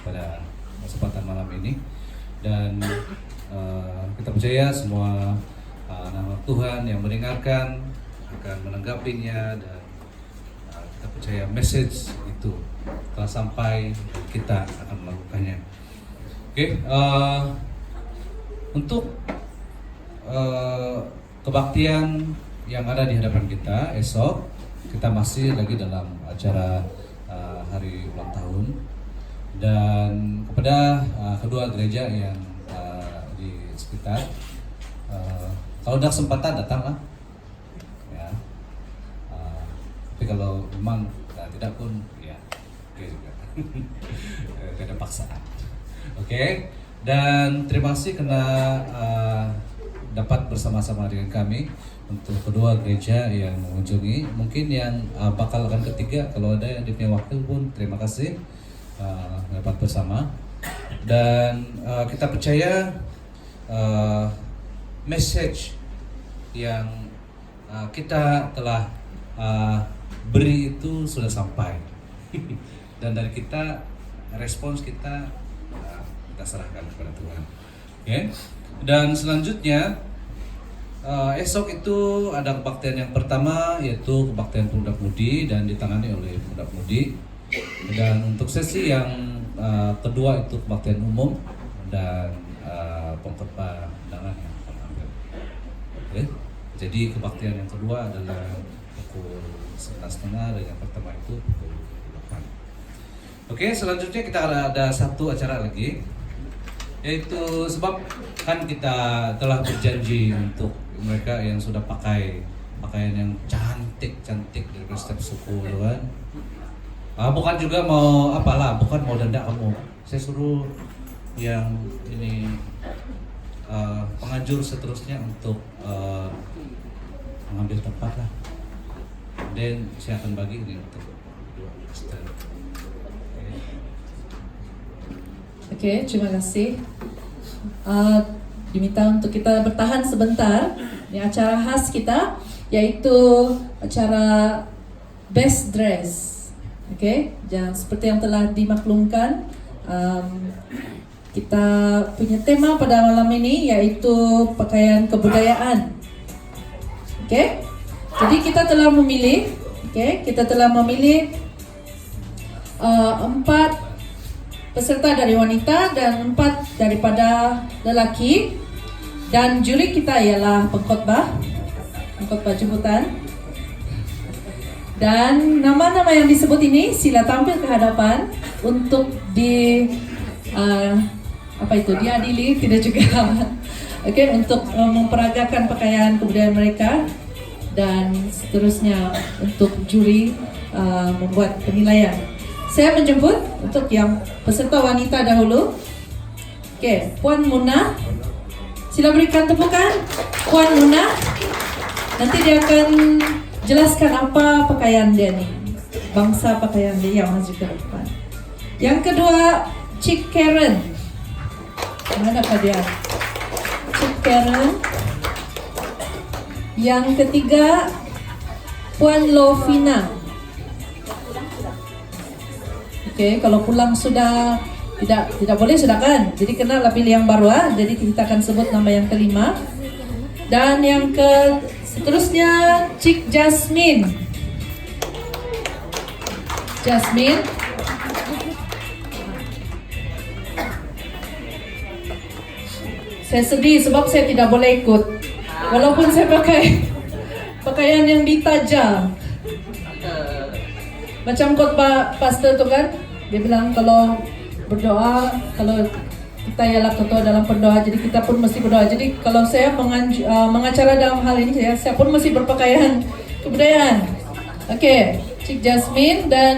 pada kesempatan malam ini. Dan kita percaya semua anak Tuhan yang mendengarkan akan menanggapinya, dan kita percaya message itu telah sampai, kita akan melakukannya. Oke, untuk kebaktian yang ada di hadapan kita esok, kita masih lagi dalam acara hari ulang tahun, dan kepada kedua gereja yang di sekitar, kalau ada kesempatan datanglah ya. Tapi kalau memang tidak pun ya oke juga. Tidak ada paksaan. Oke. Dan terima kasih karena dapat bersama-sama dengan kami untuk kedua gereja yang mengunjungi. Mungkin yang bakal akan ketiga, kalau ada yang punya wakil pun terima kasih dapat bersama. Dan kita percaya message yang kita telah beri itu sudah sampai. Dan dari kita, respons kita serahkan kepada Tuhan. Okay? Dan selanjutnya esok itu ada kebaktian yang pertama, yaitu kebaktian pemuda mudi dan ditangani oleh pemuda mudi. Dan untuk sesi yang kedua itu kebaktian umum dan pengkhotbah undangan yang akan ambil. Okay? Jadi kebaktian yang kedua adalah pukul 11.30 dan yang pertama itu pukul 8. Oke, selanjutnya kita ada satu acara lagi, yaitu sebab kan kita telah berjanji untuk mereka yang sudah pakai pakaian yang cantik dari setiap suku, kan? Bukan juga mau apalah, bukan mau denda kamu. Saya suruh yang ini penganjur seterusnya untuk mengambil tempat lah. Dan saya akan bagi ini untuk dua master. Oke, terima kasih. Diminta untuk kita bertahan sebentar. Ini acara khas kita, yaitu acara best dress. Oke, dan seperti yang telah dimaklumkan, kita punya tema pada malam ini yaitu pakaian kebudayaan. Oke, jadi kita telah memilih, empat peserta dari wanita dan 4 daripada lelaki, dan juri kita ialah pengkhotbah jemputan. Dan nama-nama yang disebut ini sila tampil ke hadapan untuk diadili, tidak juga. Oke, untuk memperagakan pakaian kebudayaan mereka, dan seterusnya untuk juri membuat penilaian. Saya menjemput untuk yang peserta wanita dahulu. Oke, Puan Muna. Sila berikan tepukan. Puan Muna. Nanti dia akan jelaskan apa pakaian dia nih. Bangsa pakaian dia yang maju ke depan. Yang kedua, Cik Karen. Manakah dia? Cik Karen. Yang ketiga, Puan Lovina. Oke, kalau pulang sudah tidak boleh sudah kan? Jadi kenalah pilih yang baru lah. Jadi kita akan sebut nama yang kelima. Dan yang seterusnya Cik Jasmine. Jasmine. Saya sedih sebab saya tidak boleh ikut. Walaupun saya pakai pakaian yang ditajam. Macam khotbah pastor tu kan, dia bilang kalau berdoa, kalau kita ialah ketua dalam berdoa, jadi kita pun mesti berdoa. Jadi kalau saya mengacara dalam hal ini, saya pun mesti berpakaian kebudayaan. Oke, Cik Jasmine dan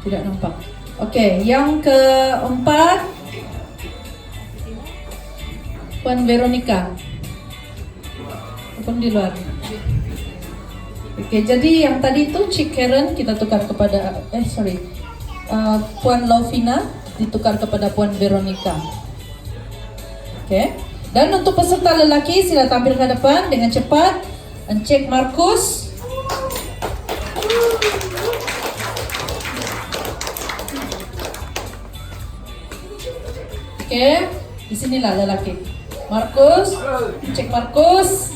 tidak nampak. Oke, yang keempat Puan Veronica. Pun di luar. Oke, jadi yang tadi itu Cik Karen kita tukar kepada Puan Lovina ditukar kepada Puan Veronica. Oke. Dan untuk peserta lelaki sila tampil ke depan dengan cepat. Encik Markus. Oke, disinilah lelaki. Markus, cek Markus.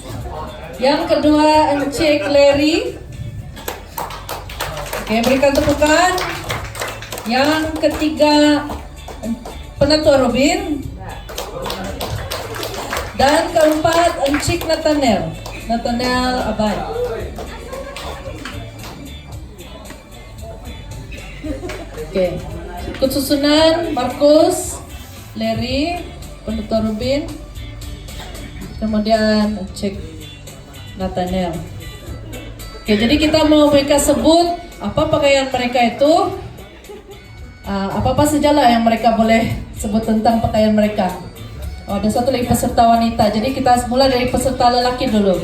Yang kedua, cek Larry. Oke, berikan tepukan. Yang ketiga, Penatua Robin. Dan keempat, Encik Nathaniel Abad. Oke, ikut susunan Markus, Larry, Penatua Robin, kemudian Encik Nathaniel. Oke, jadi kita mau mereka sebut apa pakaian mereka itu, apa-apa sajalah yang mereka boleh sebut tentang pakaian mereka. Oh, ada satu lagi peserta wanita. Jadi kita mulai dari peserta lelaki dulu.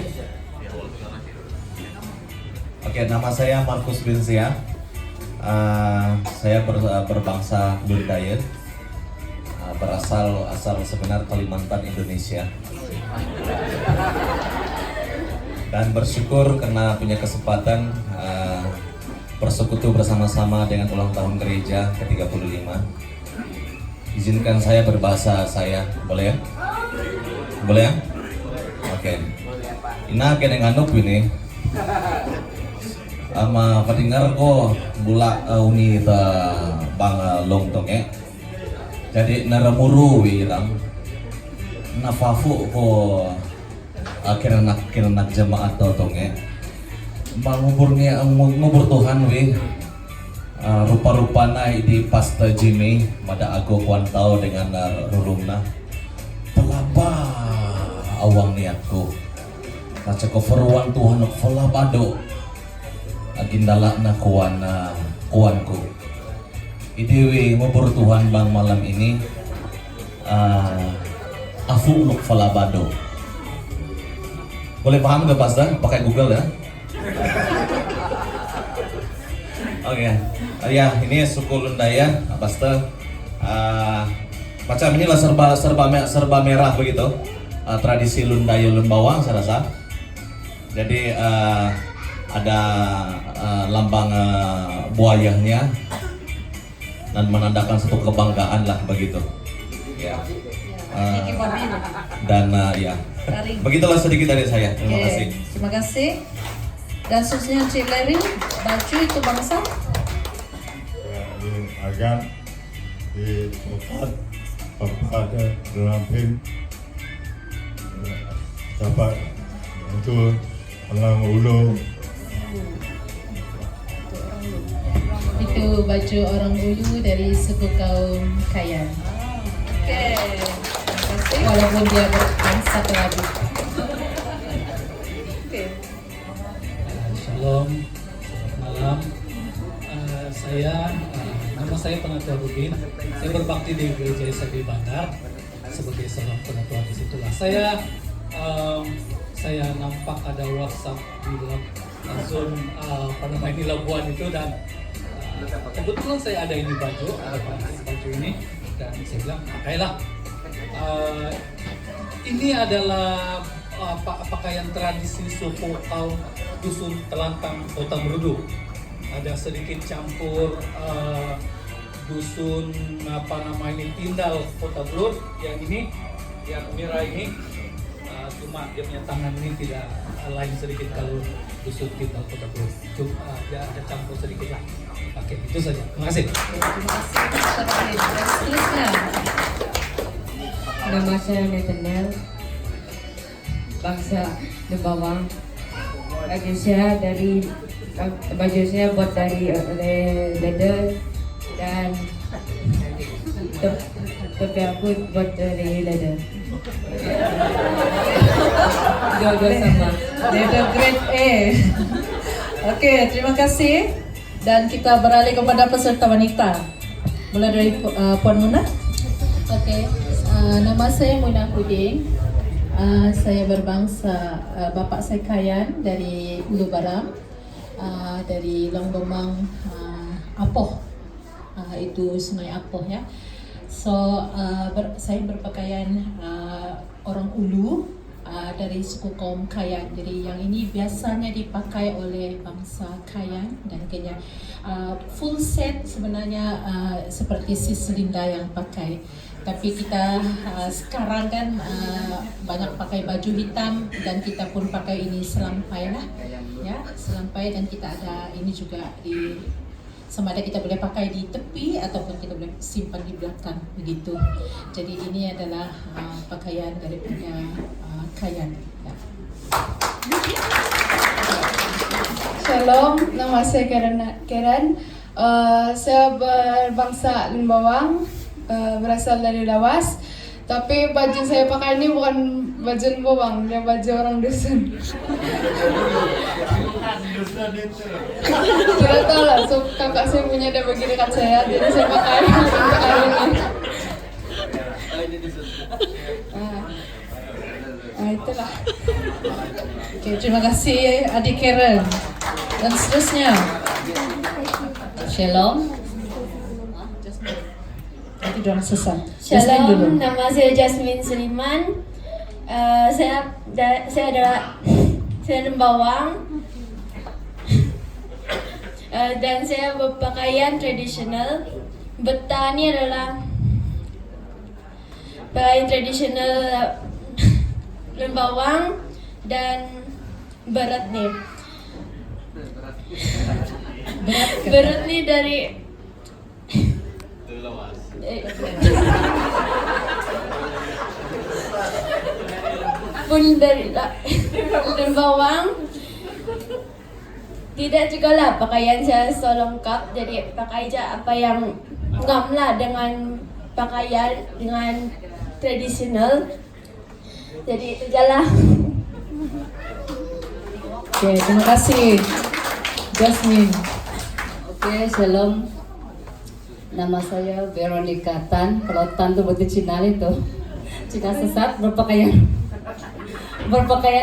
Oke, nama saya Markus Binsia. Saya berbangsa Lundayan, berasal sebenar Kalimantan, Indonesia. Dan bersyukur karena punya kesempatan bersekutu bersama-sama dengan ulang tahun gereja ke-35. Izinkan saya berbahasa saya, boleh ya? Boleh ya? Oke. Ina kena nganup ini. Ama padengar ko bula uni ta bang longtong Jadi naramuru wirang nafafu ko akhirnya nak jemaat totong ngubur Tuhan rupa-rupana di pasta Jimmy mada ago kuantau dengan rurumna pelaba awang niatku kaca keferuan Tuhan pelabado agindala na kuanku idewi ngubur Tuhan bang malam ini afu luk pelabado. Boleh paham gak pasta? Pakai Google ya. Oke. Ya, ini suku Lundayan, Pastor. Macam inilah serba merah begitu. Tradisi Lundayan Lumbawang saya rasa. Jadi ada lambang buayanya dan menandakan satu kebanggaan lah begitu. Ya. Dan ya. Begitulah sedikit dari saya. Terima kasih. Terima kasih. Dan khususnya Cik Larry, baju itu bangsa agar di tempat pada Lampin dapat untuk orang Ulu. Itu baju orang Ulu dari suku kaum Kayan. Oke, terima kasih. Walaupun dia berbangsa Kelabu. Shalom, malam. Nama saya Penatua Rubin. Saya berbakti di Gereja Isadi Bandar sebagai seorang penatua di situlah. Saya nampak ada WhatsApp di langsung di Labuan itu dan kebetulan saya ada ini baju ini dan saya bilang pakailah. Ini adalah pakaian tradisi suku kaum dusun Telantang Kota Merudu. Ada sedikit campur dusun Tindal Kota Blur. Yang ini yang merah ini cuma dia punya tangan ini tidak lain sedikit kalau dusun Tindal Kota Blur. Cuma dia ada campur sedikit lah. Pakai itu saja. Terima kasih. Seterusnya. Nama saya Nathaniel, bangsa Lembawang. Baju saya buat dari leather dan topi aku buat dari leather. Dua-dua sama. Leather grade A. Oke, terima kasih. Dan kita beralih kepada peserta wanita. Mulai dari Puan Muna. Oke, nama saya Muna Puding. Saya berbangsa bapak saya Kayan dari Ulu Baram, dari Longdomang, Apoh, itu Sungai Apoh ya. So saya berpakaian orang Ulu dari suku kaum Kayan. Jadi yang ini biasanya dipakai oleh bangsa Kayan dan Kenya. Full set sebenarnya seperti Sis Linda yang pakai. Tapi kita sekarang kan banyak pakai baju hitam dan kita pun pakai ini selampai lah, ya selampai, dan kita ada ini juga di sama ada kita boleh pakai di tepi ataupun kita boleh simpan di belakang begitu. Jadi ini adalah pakaian daripada Kayan. Ya. Shalom, nama saya Karen. Saya berbangsa Lun Bawang, berasal dari Lawas. Tapi baju saya pakai ini bukan baju Lun Bawang, dia baju orang dusun. Tidak tahu lah, so, kakak saya punya dia bagi dekat saya, jadi saya pakai ini. Itulah. Oke, terima kasih adik Karen. Dan seterusnya. Shalom. Nanti dorang sesat. Jasmine dulu. Shalom, nama saya Jasmine Suliman. Saya adalah Lun Bawang. Dan saya berpakaian tradisional. Bertani adalah pakaian tradisional Lun Bawang dan berat nih. Berat nih dari pun dari Lun Bawang. Tidak juga lah pakaian saya so lengkap, jadi pakai aja apa yang ngam lah dengan pakaian dengan tradisional. Jadi itu jalan. Oke, terima kasih Jasmine. Oke, shalom. Nama saya Veronica Tan. Kalau Tan itu berarti Cina itu. Cina sesat berpakaian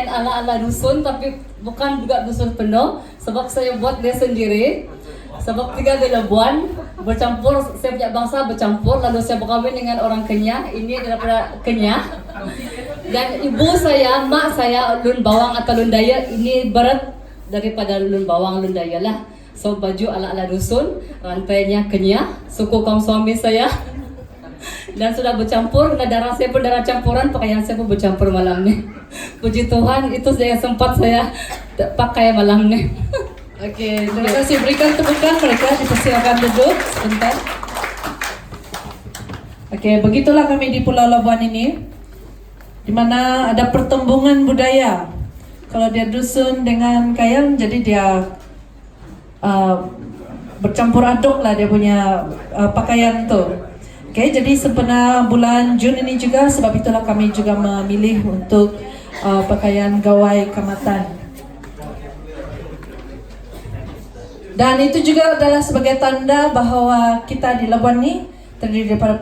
ala-ala dusun, tapi bukan juga dusun penuh. Sebab saya buat dia sendiri. Sebab 3 di Labuan bercampur, saya punya bangsa bercampur. Lalu saya berkahwin dengan orang Kenyah. Ini daripada Kenyah. Dan ibu saya, mak saya Lun Bawang atau Lun Daya. Ini berat daripada Lun Bawang, Lun Daya lah. So baju ala-ala dusun, rantainya Kenyah, suku kaum suami saya. Dan sudah bercampur, dan darah saya pun darah campuran, pakaian saya pun bercampur malam ni. Puji Tuhan, itu saya sempat saya pakai malam ni. Oke, terima kasih. Berikan tepukan mereka, dipersilakan duduk sebentar. Oke, begitulah kami di Pulau Labuan ini, di mana ada pertembungan budaya. Kalau dia dusun dengan Kayan, jadi dia bercampur aduk lah dia punya pakaian tuh. Oke, jadi sebenarnya bulan Jun ini juga, sebab itulah kami juga memilih untuk pakaian gawai Kamatan. Dan itu juga adalah sebagai tanda bahwa kita di Labuan ini terdiri daripada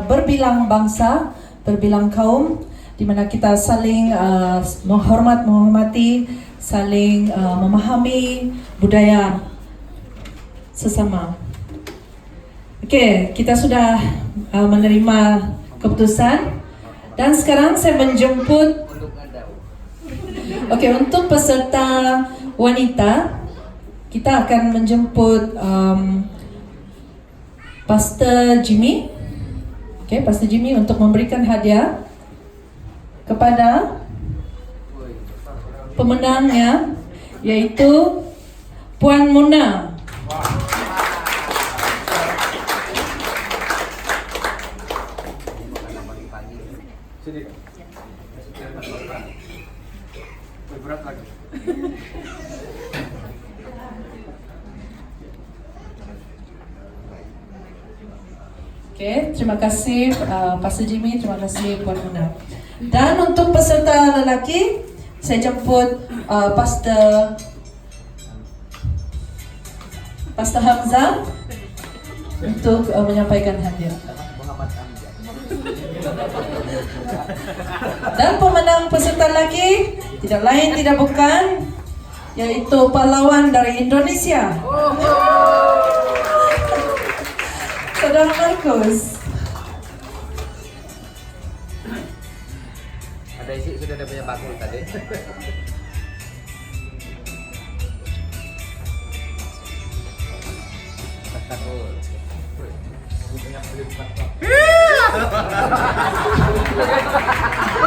berbilang bangsa, berbilang kaum, di mana kita saling menghormati, saling memahami budaya sesama. Oke, kita sudah menerima keputusan dan sekarang saya menjemput. Oke, untuk peserta wanita kita akan menjemput Pastor Jimmy. Oke, Pastor Jimmy untuk memberikan hadiah kepada pemenangnya, yaitu Puan Mona. Oke, terima kasih Pastor Jimmy, terima kasih Puan Mona. Dan untuk peserta lelaki, saya jemput Pastor Hamzah untuk menyampaikan hadiah. Dan pemenang peserta lelaki tidak lain tidak bukan, yaitu pahlawan dari Indonesia, Saudara Markus. Ada isi sudah ada banyak bakul tadi.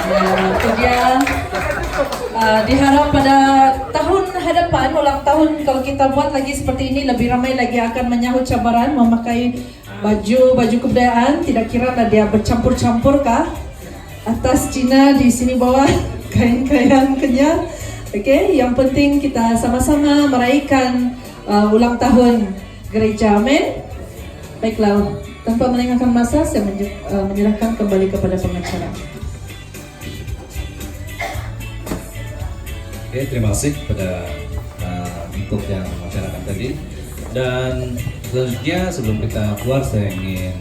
Ya, itu dia. Diharap pada tahun hadapan, ulang tahun, kalau kita buat lagi seperti ini, lebih ramai lagi akan menyahut cabaran memakai baju kebudayaan. Tidak kira dia bercampur-campur kah? Atas Cina, di sini bawah kain-kain kenyal. Okey, yang penting kita sama-sama meraihkan ulang tahun gereja. Amin. Baiklah, tanpa melengahkan masa, saya menyerahkan kembali kepada pengacara. Oke, terima kasih kepada input yang masyarakat tadi. Dan selanjutnya sebelum kita keluar, saya ingin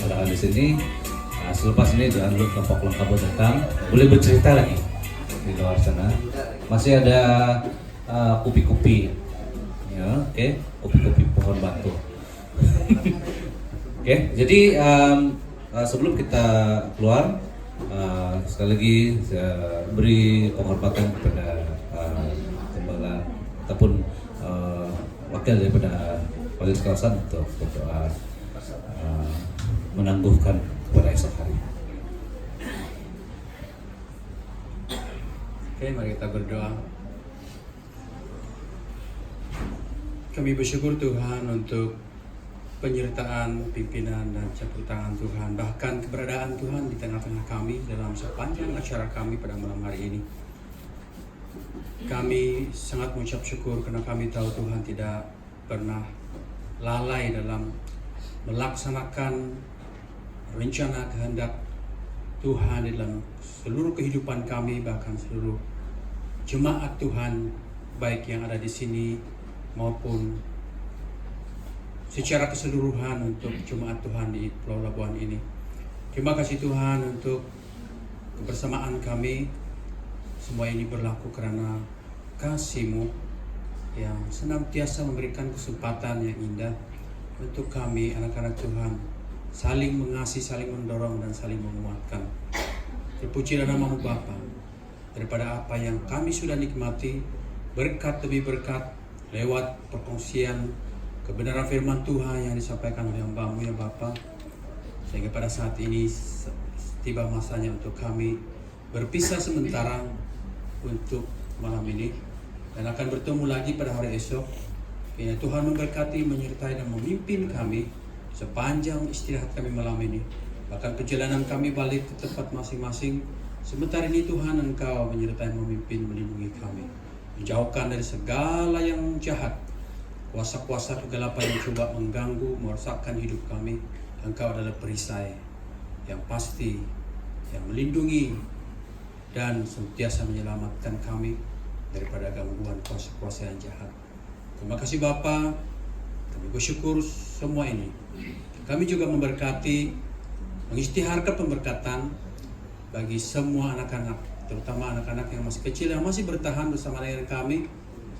orang di sini selepas ini jangan lupa kelompok lengkap datang, boleh bercerita lagi di luar sana. Masih ada kopi-kopi, ya, oke, kopi-kopi pohon batu. Oke, jadi sebelum kita keluar, sekali lagi saya beri penghormatan kepada gembala ataupun wakil daripada majelis kawasan untuk berdoa menangguhkan kepada esok hari. Oke, mari kita berdoa. Kami bersyukur Tuhan untuk penyertaan, pimpinan, dan campur tangan Tuhan, bahkan keberadaan Tuhan di tengah-tengah kami dalam sepanjang acara kami pada malam hari ini. Kami sangat mengucap syukur karena kami tahu Tuhan tidak pernah lalai dalam melaksanakan rencana kehendak Tuhan dalam seluruh kehidupan kami, bahkan seluruh jemaat Tuhan, baik yang ada di sini maupun secara keseluruhan untuk jemaat Tuhan di Pulau Labuan ini. Terima kasih Tuhan untuk kebersamaan kami. Semua ini berlaku karena kasih-Mu yang senantiasa memberikan kesempatan yang indah untuk kami, anak-anak Tuhan, saling mengasihi, saling mendorong, dan saling menguatkan. Terpujilah nama-Mu Bapa. Daripada apa yang kami sudah nikmati, berkat demi berkat, lewat perkongsian kebenaran firman Tuhan yang disampaikan oleh hamba-Mu ya Bapa, sehingga pada saat ini tiba masanya untuk kami berpisah sementara untuk malam ini, dan akan bertemu lagi pada hari esok. Ya, Tuhan memberkati, menyertai, dan memimpin kami sepanjang istirahat kami malam ini, bahkan perjalanan kami balik ke tempat masing-masing. Sementara ini Tuhan, Engkau menyertai, memimpin, melindungi kami, menjauhkan dari segala yang jahat, kuasa-kuasa kegelapan yang coba mengganggu, merosakkan hidup kami. Engkau adalah perisai yang pasti, yang melindungi dan sentiasa menyelamatkan kami daripada gangguan kuasa-kuasa yang jahat. Terima kasih Bapa, kami bersyukur semua ini. Kami juga memberkati, mengisytiharkan pemberkatan bagi semua anak-anak, terutama anak-anak yang masih kecil, yang masih bertahan bersama dengan kami,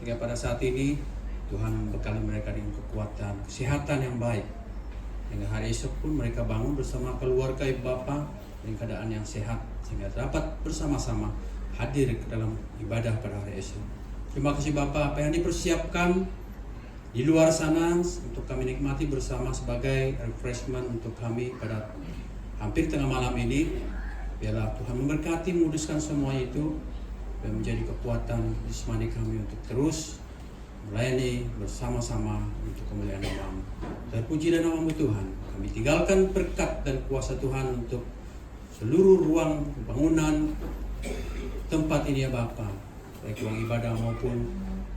sehingga pada saat ini Tuhan membekali mereka dengan kekuatan, kesehatan yang baik, hingga hari esok pun mereka bangun bersama keluarga Ibu Bapa dengan keadaan yang sehat, sehingga dapat bersama-sama hadir ke dalam ibadah pada hari esok. Terima kasih Bapa, apa yang dipersiapkan di luar sana untuk kami nikmati bersama sebagai refreshment untuk kami pada hampir tengah malam ini. Biarlah Tuhan memberkati, menguduskan semua itu, dan menjadi kekuatan jasmani kami untuk terus melayani bersama-sama untuk kemuliaan nama-Mu. Terpujilah nama-Mu Tuhan. Kami tinggalkan berkat dan kuasa Tuhan untuk seluruh ruang bangunan tempat ini ya Bapa, baik ruang ibadah maupun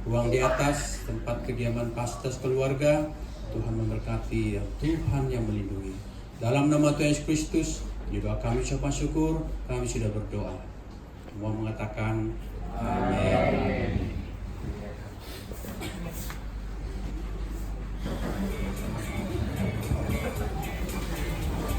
ruang di atas tempat kediaman pastors keluarga. Tuhan memberkati, Tuhan yang melindungi. Dalam nama Tuhan Yesus Kristus, di doa kami ucapan syukur, kami sudah berdoa. Semua mengatakan amin.